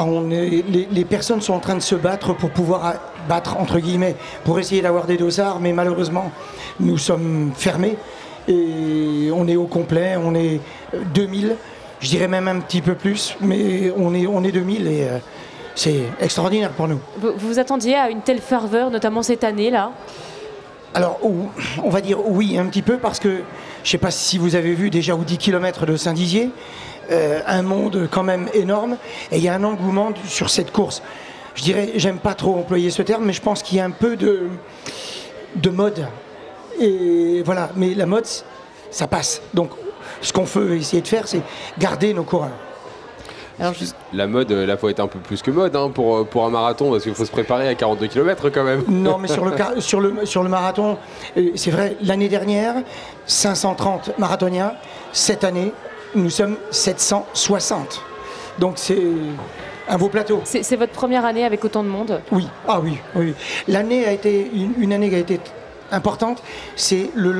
les personnes sont en train de se battre pour pouvoir battre, entre guillemets, pour essayer d'avoir des dossards, mais malheureusement, nous sommes fermés et on est au complet, on est 2000, je dirais même un petit peu plus, mais on est 2000 et c'est extraordinaire pour nous. Vous vous attendiez à une telle ferveur, notamment cette année-là? Alors, on va dire oui, un petit peu, parce que je ne sais pas si vous avez vu déjà aux 10 km de Saint-Dizier, un monde quand même énorme, et il y a un engouement sur cette course. Je dirais, j'aime pas trop employer ce terme, mais je pense qu'il y a un peu de mode. Et voilà, mais la mode, ça passe. Donc, ce qu'on veut essayer de faire, c'est garder nos coureurs. Alors, la mode, là, faut être un peu plus que mode hein, pour un marathon, parce qu'il faut se préparer à 42 km quand même. Non, mais sur le marathon, c'est vrai, l'année dernière, 530 marathoniens. Cette année, nous sommes 760. Donc c'est un beau plateau. C'est votre première année avec autant de monde? Oui, ah oui, oui. L'année a été une année qui a été importante. C'est le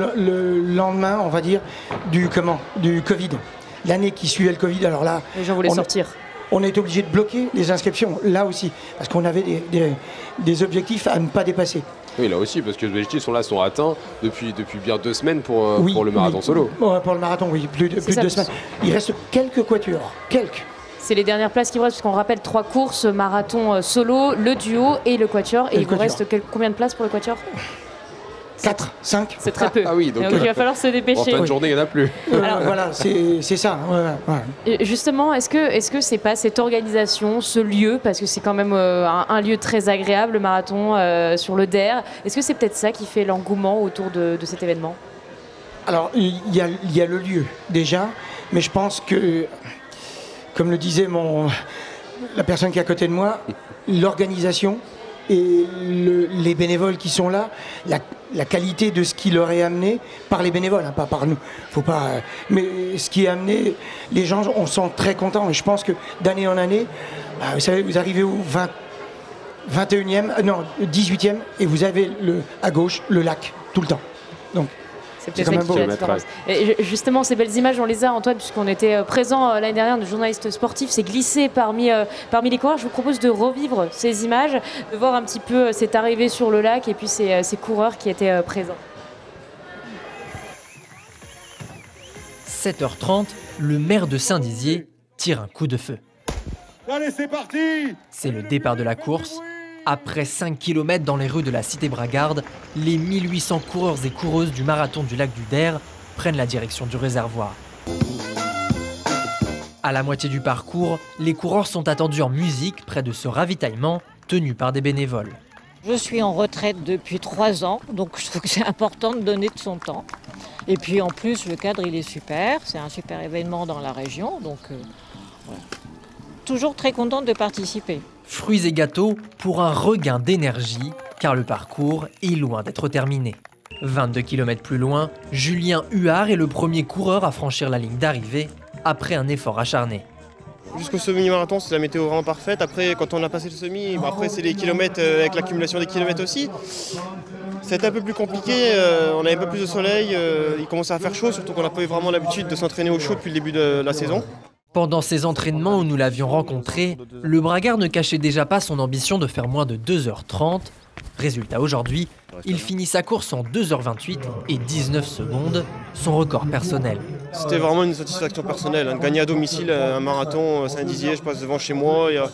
lendemain, on va dire, du Covid. L'année qui suivait le Covid, alors là... Les gens voulaient sortir. On a été obligé de bloquer les inscriptions, là aussi, parce qu'on avait des objectifs à ne pas dépasser. Oui, là aussi, parce que les objectifs sont atteints depuis bien 2 semaines pour le marathon solo. Pour le marathon, oui, plus de 2 semaines. Il reste quelques quatuors, C'est les dernières places qui vous restent, parce qu'on rappelle 3 courses, marathon solo, le duo et le quatuor. Et il vous reste combien de places pour le quatuor? 4, 5. C'est très peu. Ah oui, donc il va falloir se dépêcher. En fin de journée, il n'y en a plus. Alors, voilà, c'est ça. Ouais. Justement, est-ce que c'est pas cette organisation, ce lieu, parce que c'est quand même un lieu très agréable, le marathon sur le DER, est-ce que c'est peut-être ça qui fait l'engouement autour de cet événement? Alors, il y a le lieu, déjà, mais je pense que, comme le disait la personne qui est à côté de moi, l'organisation et les bénévoles qui sont là, la qualité de ce qui leur est amené par les bénévoles, hein, pas par nous. Faut pas, mais ce qui est amené, les gens on sont très contents. Et je pense que d'année en année, vous savez, vous arrivez au 18e, et vous avez à gauche le lac tout le temps. Donc c'est peut-être ça qui fait la différence. Et justement, ces belles images, on les a, Antoine, puisqu'on était présent l'année dernière, de journalistes sportifs, c'est glissé parmi les coureurs. Je vous propose de revivre ces images, de voir un petit peu cette arrivée sur le lac et puis ces coureurs qui étaient présents. 7h30, le maire de Saint-Dizier tire un coup de feu. Allez, c'est parti! C'est le départ de la course. Après 5 km dans les rues de la cité Bragarde, les 1800 coureurs et coureuses du marathon du lac du Der prennent la direction du réservoir. À la moitié du parcours, les coureurs sont attendus en musique près de ce ravitaillement tenu par des bénévoles. Je suis en retraite depuis 3 ans, donc je trouve que c'est important de donner de son temps. Et puis en plus, le cadre, il est super, c'est un super événement dans la région, donc voilà. Toujours très contente de participer. Fruits et gâteaux pour un regain d'énergie, car le parcours est loin d'être terminé. 22 km plus loin, Julien Huard est le premier coureur à franchir la ligne d'arrivée après un effort acharné. Jusqu'au semi-marathon, c'est la météo vraiment parfaite. Après, quand on a passé le semi, après c'est les kilomètres avec l'accumulation des kilomètres aussi. C'était un peu plus compliqué, on avait un peu plus de soleil, il commençait à faire chaud, surtout qu'on n'a pas eu vraiment l'habitude de s'entraîner au chaud depuis le début de la saison. Pendant ces entraînements où nous l'avions rencontré, le Bragard ne cachait déjà pas son ambition de faire moins de 2h30. Résultat, aujourd'hui, il finit sa course en 2h28 et 19 secondes, son record personnel. C'était vraiment une satisfaction personnelle. Gagner à domicile un marathon Saint-Dizier, je passe devant chez moi, il y a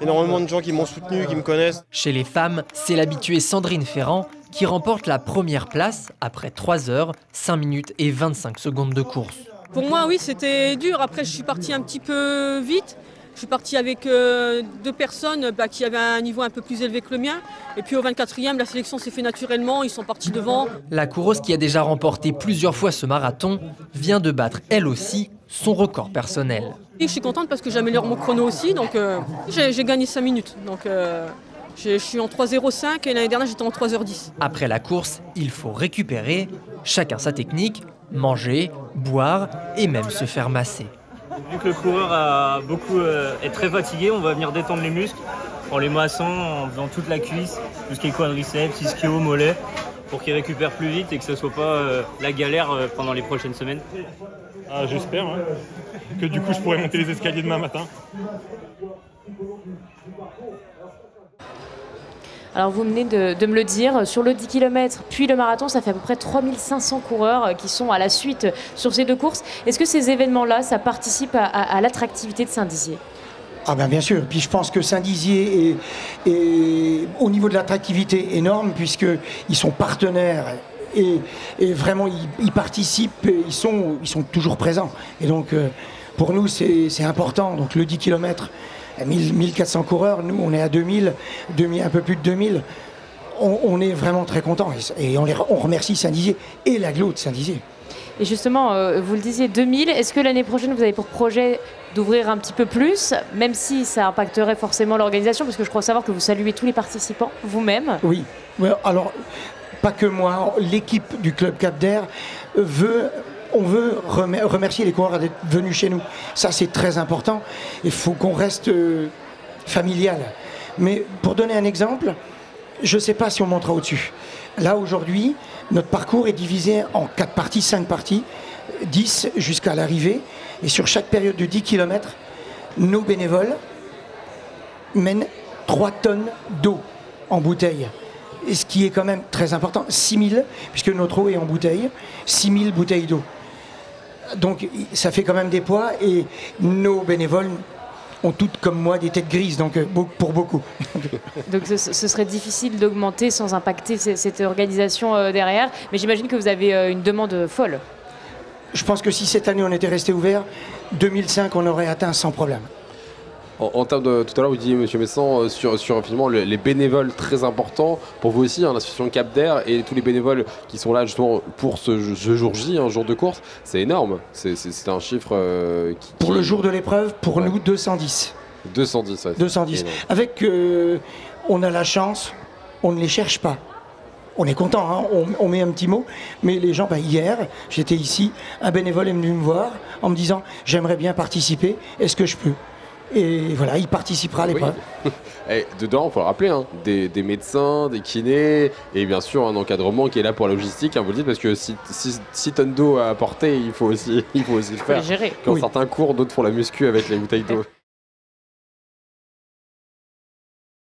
énormément de gens qui m'ont soutenu, qui me connaissent. Chez les femmes, c'est l'habituée Sandrine Ferrand qui remporte la première place après 3 heures, 5 minutes et 25 secondes de course. Pour moi, oui, c'était dur. Après, je suis partie un petit peu vite. Je suis partie avec 2 personnes qui avaient un niveau un peu plus élevé que le mien. Et puis au 24e, la sélection s'est faite naturellement. Ils sont partis devant. La coureuse qui a déjà remporté plusieurs fois ce marathon vient de battre, elle aussi, son record personnel. Et je suis contente parce que j'améliore mon chrono aussi. Donc j'ai gagné 5 minutes. Donc je suis en 3h05 et l'année dernière, j'étais en 3h10. Après la course, il faut récupérer, chacun sa technique, manger, boire et même se faire masser. Vu que le coureur est très fatigué, on va venir détendre les muscles en les massant, en faisant toute la cuisse, tout ce qui est quadriceps, ischio, mollet, pour qu'il récupère plus vite et que ce ne soit pas la galère pendant les prochaines semaines. J'espère que du coup je pourrai monter les escaliers demain matin. Alors vous venez de me le dire, sur le 10 km puis le marathon, ça fait à peu près 3500 coureurs qui sont à la suite sur ces deux courses. Est-ce que ces événements-là, ça participe à l'attractivité de Saint-Dizier ? Ah ben bien sûr, puis je pense que Saint-Dizier est au niveau de l'attractivité énorme puisqu'ils sont partenaires et vraiment ils participent, ils sont toujours présents. Et donc pour nous c'est important, donc le 10 km, 1400 coureurs, nous on est à 2000, un peu plus de 2000, on est vraiment très contents et on remercie Saint-Dizier et l'agglo de Saint-Dizier. Et justement, vous le disiez, 2000, est-ce que l'année prochaine, vous avez pour projet d'ouvrir un petit peu plus, même si ça impacterait forcément l'organisation, parce que je crois savoir que vous saluez tous les participants, vous-même? Oui, alors, pas que moi, l'équipe du Club Cap d'Air on veut remercier les coureurs d'être venus chez nous. Ça, c'est très important. Il faut qu'on reste familial. Mais pour donner un exemple, je ne sais pas si on montera au-dessus. Là, aujourd'hui, notre parcours est divisé en 4 parties, 5 parties, 10 jusqu'à l'arrivée. Et sur chaque période de 10 km, nos bénévoles mènent 3 tonnes d'eau en bouteille. Et ce qui est quand même très important, 6000, puisque notre eau est en bouteille, 6000 bouteilles d'eau. Donc ça fait quand même des poids et nos bénévoles ont toutes comme moi des têtes grises, donc pour beaucoup. Donc ce serait difficile d'augmenter sans impacter cette organisation derrière, mais j'imagine que vous avez une demande folle. Je pense que si cette année on était resté ouvert, 2005 on aurait atteint sans problème. En termes de, tout à l'heure vous disiez monsieur Messan sur finalement les bénévoles très importants pour vous aussi, l'association Cap d'Air et tous les bénévoles qui sont là justement pour ce jour J, un jour de course, c'est énorme, c'est un chiffre pour le jour de l'épreuve, pour nous 210. 210, ouais, 210. Avec on a la chance, on ne les cherche pas. On est content, hein, on met un petit mot, mais les gens, hier, j'étais ici, un bénévole est venu me voir en me disant j'aimerais bien participer, est-ce que je peux ? Et voilà, il participera à l'épreuve. Oui. Et dedans, il faut le rappeler, hein, des médecins, des kinés et bien sûr un encadrement qui est là pour la logistique. Hein, vous le dites parce que 6 tonnes d'eau à apporter, il faut aussi le faire. Gérer. Quand certains courent, d'autres font la muscu avec les bouteilles d'eau.